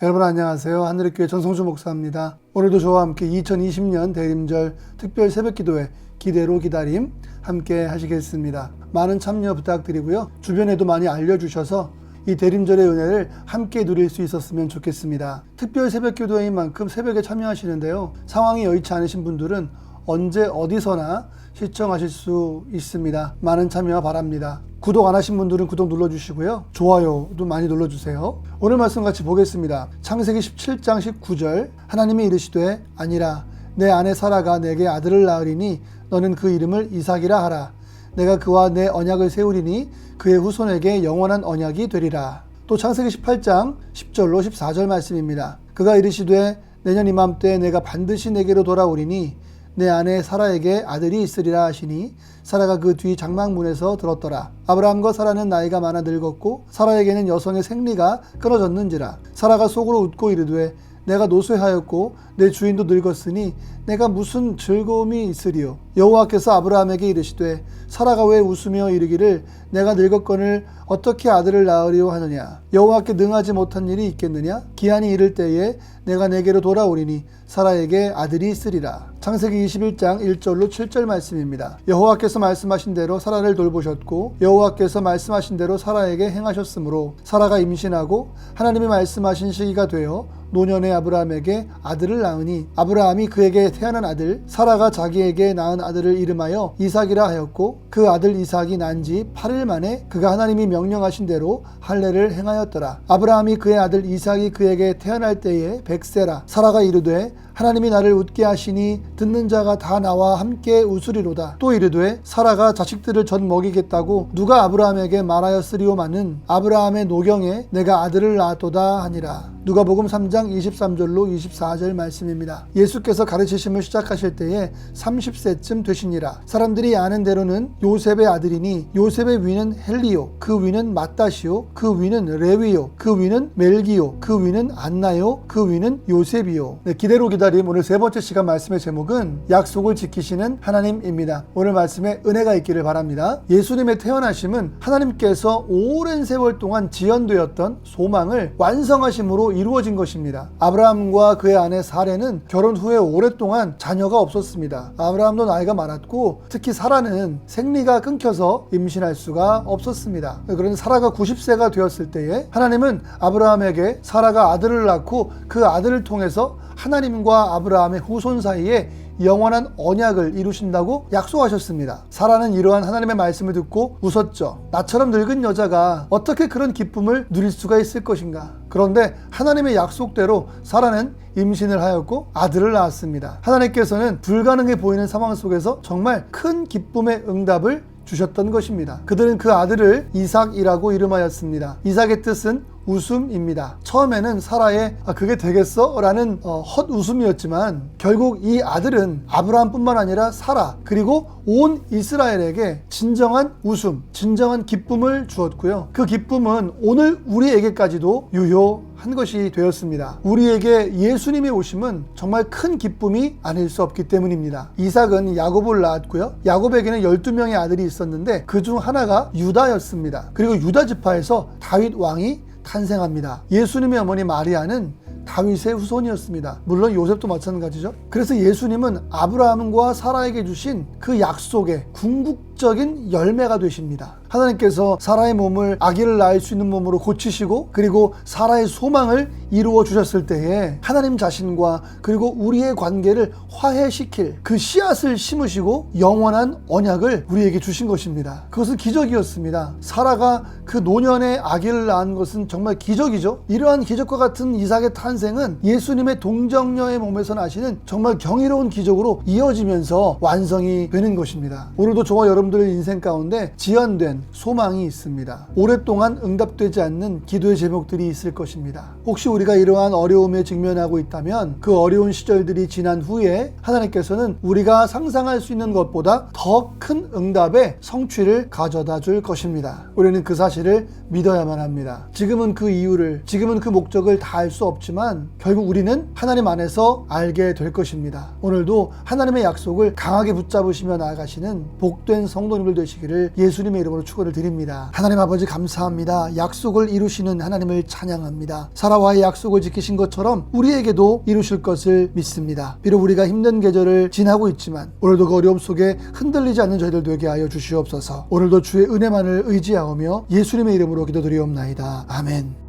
여러분 안녕하세요. 하늘의교회 전성주 목사입니다. 오늘도 저와 함께 2020년 대림절 특별 새벽기도회 기대로 기다림 함께 하시겠습니다. 많은 참여 부탁드리고요. 주변에도 많이 알려주셔서 이 대림절의 은혜를 함께 누릴 수 있었으면 좋겠습니다. 특별 새벽기도회인 만큼 새벽에 참여하시는데요. 상황이 여의치 않으신 분들은 언제 어디서나 시청하실 수 있습니다. 많은 참여 바랍니다. 구독 안 하신 분들은 구독 눌러주시고요. 좋아요도 많이 눌러주세요. 오늘 말씀 같이 보겠습니다. 창세기 17장 19절 하나님이 이르시되 아니라 내 아내 사라가 내게 아들을 낳으리니 너는 그 이름을 이삭이라 하라. 내가 그와 내 언약을 세우리니 그의 후손에게 영원한 언약이 되리라. 또 창세기 18장 10절로 14절 말씀입니다. 그가 이르시되 내년 이맘때 내가 반드시 내게로 돌아오리니 내 아내 사라에게 아들이 있으리라 하시니 사라가 그 뒤 장막문에서 들었더라. 아브라함과 사라는 나이가 많아 늙었고 사라에게는 여성의 생리가 끊어졌는지라. 사라가 속으로 웃고 이르되 내가 노쇠하였고 내 주인도 늙었으니 내가 무슨 즐거움이 있으리요. 여호와께서 아브라함에게 이르시되 사라가 왜 웃으며 이르기를 내가 늙었거늘 어떻게 아들을 낳으리요 하느냐. 여호와께 능하지 못한 일이 있겠느냐. 기한이 이를 때에 내가 내게로 돌아오리니 사라에게 아들이 있으리라. 창세기 21장 1절로 7절 말씀입니다. 여호와께서 말씀하신 대로 사라를 돌보셨고 여호와께서 말씀하신 대로 사라에게 행하셨으므로 사라가 임신하고 하나님이 말씀하신 시기가 되어 노년의 아브라함에게 아들을 낳으니 아브라함이 그에게 태어난 아들 사라가 자기에게 낳은 아들을 이름하여 이삭이라 하였고 그 아들 이삭이 난 지 8일 만에 그가 하나님이 명령하신 대로 할례를 행하였더라. 아브라함이 그의 아들 이삭이 그에게 태어날 때에 100세라. 사라가 이르되 하나님이 나를 웃게 하시니 듣는 자가 다 나와 함께 웃으리로다. 또 이르되 사라가 자식들을 전 먹이겠다고 누가 아브라함에게 말하였으리오마는 아브라함의 노경에 내가 아들을 낳았도다 하니라. 누가복음 3장 23절로 24절 말씀입니다. 예수께서 가르치심을 시작하실 때에 30세쯤 되시니라. 사람들이 아는 대로는 요셉의 아들이니 요셉의 위는 헬리요 그 위는 맏다시요 그 위는 레위요 그 위는 멜기요 그 위는 안나요 그 위는 요셉이요. 기대로 기다림 오늘 세 번째 시간 말씀의 제목은 약속을 지키시는 하나님입니다. 오늘 말씀에 은혜가 있기를 바랍니다. 예수님의 태어나심은 하나님께서 오랜 세월 동안 지연되었던 소망을 완성하심으로 이루어진 것입니다. 아브라함과 그의 아내 사레는 결혼 후에 오랫동안 자녀가 없었습니다. 아브라함도 나이가 많았고 특히 사라는 생리가 끊겨서 임신할 수가 없었습니다. 그런데 사라가 90세가 되었을 때에 하나님은 아브라함에게 사라가 아들을 낳고 그 아들을 통해서 하나님과 아브라함의 후손 사이에 영원한 언약을 이루신다고 약속하셨습니다. 사라는 이러한 하나님의 말씀을 듣고 웃었죠. 나처럼 늙은 여자가 어떻게 그런 기쁨을 누릴 수가 있을 것인가. 그런데 하나님의 약속대로 사라는 임신을 하였고 아들을 낳았습니다. 하나님께서는 불가능해 보이는 상황 속에서 정말 큰 기쁨의 응답을 주셨던 것입니다. 그들은 그 아들을 이삭이라고 이름하였습니다. 이삭의 뜻은 웃음입니다. 처음에는 사라의 그게 되겠어? 라는 헛웃음이었지만 결국 이 아들은 아브라함뿐만 아니라 사라 그리고 온 이스라엘에게 진정한 웃음, 진정한 기쁨을 주었고요. 그 기쁨은 오늘 우리에게까지도 유효한 것이 되었습니다. 우리에게 예수님의 오심은 정말 큰 기쁨이 아닐 수 없기 때문입니다. 이삭은 야곱을 낳았고요. 야곱에게는 12명의 아들이 있었는데 그중 하나가 유다였습니다. 그리고 유다 지파에서 다윗 왕이 탄생합니다. 예수님의 어머니 마리아는 다윗의 후손이었습니다. 물론 요셉도 마찬가지죠. 그래서 예수님은 아브라함과 사라에게 주신 그 약속의 궁극적인 열매가 되십니다. 하나님께서 사라의 몸을 아기를 낳을 수 있는 몸으로 고치시고 그리고 사라의 소망을 이루어 주셨을 때에 하나님 자신과 그리고 우리의 관계를 화해시킬 그 씨앗을 심으시고 영원한 언약을 우리에게 주신 것입니다. 그것은 기적이었습니다. 사라가 그 노년의 아기를 낳은 것은 정말 기적이죠. 이러한 기적과 같은 이삭의 탄생은 예수님의 동정녀의 몸에서 나시는 정말 경이로운 기적으로 이어지면서 완성이 되는 것입니다. 오늘도 저와 여러분들의 인생 가운데 지연된 소망이 있습니다. 오랫동안 응답되지 않는 기도의 제목들이 있을 것입니다. 혹시 우리가 이러한 어려움에 직면하고 있다면 그 어려운 시절들이 지난 후에 하나님께서는 우리가 상상할 수 있는 것보다 더 큰 응답의 성취를 가져다 줄 것입니다. 우리는 그 사실을 믿어야만 합니다. 지금은 그 이유를, 지금은 그 목적을 다 알 수 없지만 결국 우리는 하나님 안에서 알게 될 것입니다. 오늘도 하나님의 약속을 강하게 붙잡으시며 나아가시는 복된 성 성도님들 되시기를 예수님의 이름으로 축원을 드립니다. 하나님 아버지 감사합니다. 약속을 이루시는 하나님을 찬양합니다. 사라와의 약속을 지키신 것처럼 우리에게도 이루실 것을 믿습니다. 비록 우리가 힘든 계절을 지나고 있지만 오늘도 그 어려움 속에 흔들리지 않는 저희들 되게 하여 주시옵소서. 오늘도 주의 은혜만을 의지하오며 예수님의 이름으로 기도드리옵나이다. 아멘.